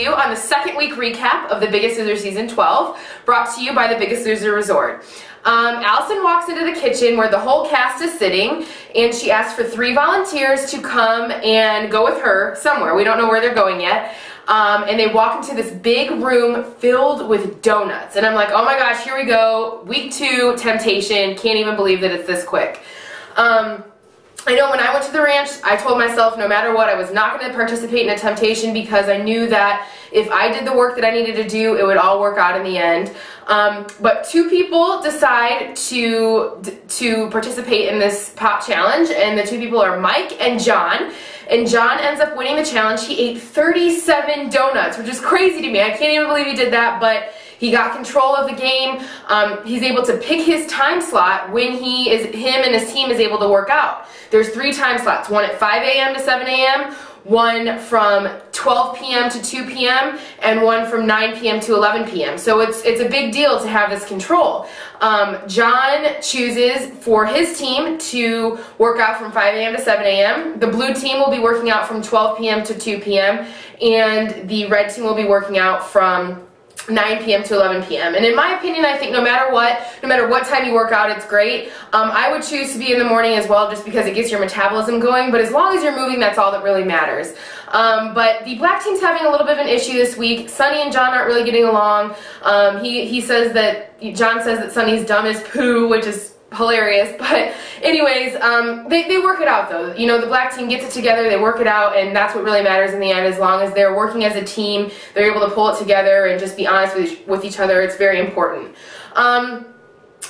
you on the second week recap of The Biggest Loser Season 12, brought to you by The Biggest Loser Resort. Allison walks into the kitchen where the whole cast is sitting, and she asks for 3 volunteers to come and go with her somewhere. We don't know where they're going yet. And they walk into this big room filled with donuts. And I'm like, oh my gosh, here we go. Week 2, temptation. Can't even believe that it's this quick. I know when I went to the ranch, I told myself no matter what, I was not going to participate in a temptation because I knew that if I did the work that I needed to do, it would all work out in the end. But 2 people decide to participate in this pop challenge, and the 2 people are Mike and John. And John ends up winning the challenge. He ate 37 donuts, which is crazy to me. I can't even believe he did that, but he got control of the game. He's able to pick his time slot when him and his team is able to work out. There's 3 time slots, one at 5 a.m. to 7 a.m., one from 12 p.m. to 2 p.m., and one from 9 p.m. to 11 p.m. So it's a big deal to have this control. John chooses for his team to work out from 5 a.m. to 7 a.m. The blue team will be working out from 12 p.m. to 2 p.m., and the red team will be working out from 9 p.m. to 11 p.m. And in my opinion, I think no matter what time you work out, it's great. I would choose to be in the morning as well just because it gets your metabolism going, but as long as you're moving, that's all that really matters. But the black team's having a little bit of an issue this week. Sonny and John aren't really getting along. John says that Sonny's dumb as poo, which is hilarious, but anyways, they work it out though. You know, the black team gets it together, they work it out, and that's what really matters in the end. As long as they're working as a team, they're able to pull it together and just be honest with each other. It's very important.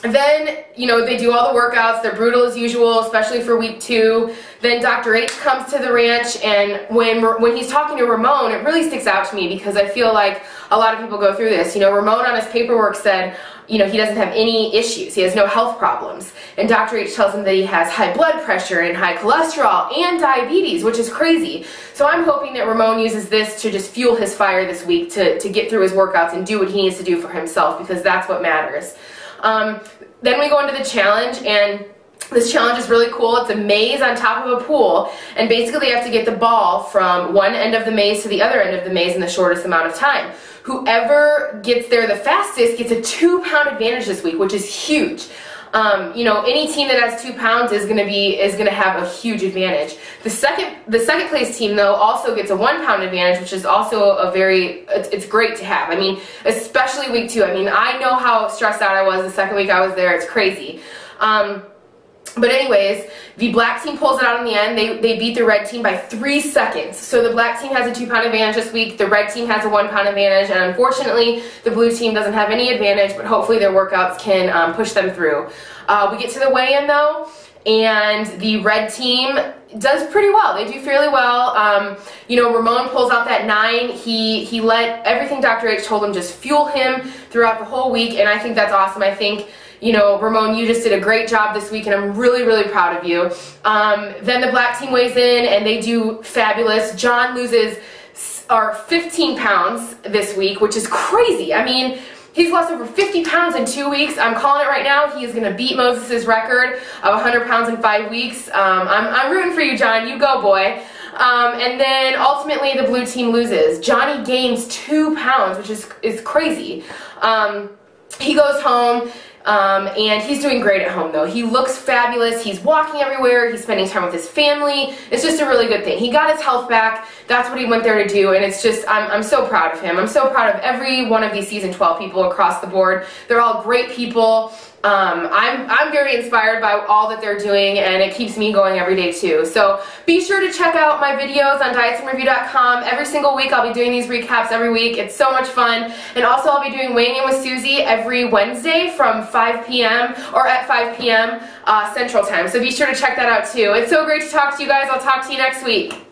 Then, you know, they do all the workouts. They're brutal as usual, especially for week 2. Then Dr. H comes to the ranch, and when he's talking to Ramon, it really sticks out to me because I feel like a lot of people go through this. You know, Ramon on his paperwork said, you know, he doesn't have any issues. He has no health problems. And Dr. H tells him that he has high blood pressure and high cholesterol and diabetes, which is crazy. So I'm hoping that Ramon uses this to just fuel his fire this week to get through his workouts and do what he needs to do for himself, because that's what matters. Then we go into the challenge, and this challenge is really cool. It's a maze on top of a pool, and basically you have to get the ball from one end of the maze to the other end of the maze in the shortest amount of time. Whoever gets there the fastest gets a 2-pound advantage this week, which is huge. You know, any team that has 2 pounds is going to have a huge advantage. The second place team though also gets a 1-pound advantage, which is also it's great to have. I mean, especially week 2. I mean, I know how stressed out I was the second week I was there. It's crazy. But anyways, the black team pulls it out in the end. They beat the red team by 3 seconds. So the black team has a 2-pound advantage this week. The red team has a 1-pound advantage. And unfortunately, the blue team doesn't have any advantage, but hopefully their workouts can push them through. We get to the weigh-in though, and the red team does pretty well. They do fairly well. You know, Ramon pulls out that 9. He let everything Dr. H told him just fuel him throughout the whole week, and I think that's awesome. I think, you know, Ramon, you just did a great job this week, and I'm really, really proud of you. Then the black team weighs in, and they do fabulous. John loses 15 pounds this week, which is crazy. I mean, he's lost over 50 pounds in 2 weeks. I'm calling it right now. He is going to beat Moses' record of 100 pounds in 5 weeks. I'm rooting for you, John. You go, boy. And then ultimately the blue team loses. Johnny gains 2 pounds, which is crazy. He goes home. And he's doing great at home though. He looks fabulous. He's walking everywhere. He's spending time with his family. It's just a really good thing. He got his health back. That's what he went there to do, and it's just, I'm so proud of him. I'm so proud of every one of these season 12 people across the board. They're all great people. I'm very inspired by all that they're doing, and it keeps me going every day too. So be sure to check out my videos on dietsandreview.com. Every single week I'll be doing these recaps every week. It's so much fun. And also I'll be doing Weighing In with Susie every Wednesday from 5 p.m. or at 5 p.m. Central Time. So be sure to check that out too. It's so great to talk to you guys. I'll talk to you next week.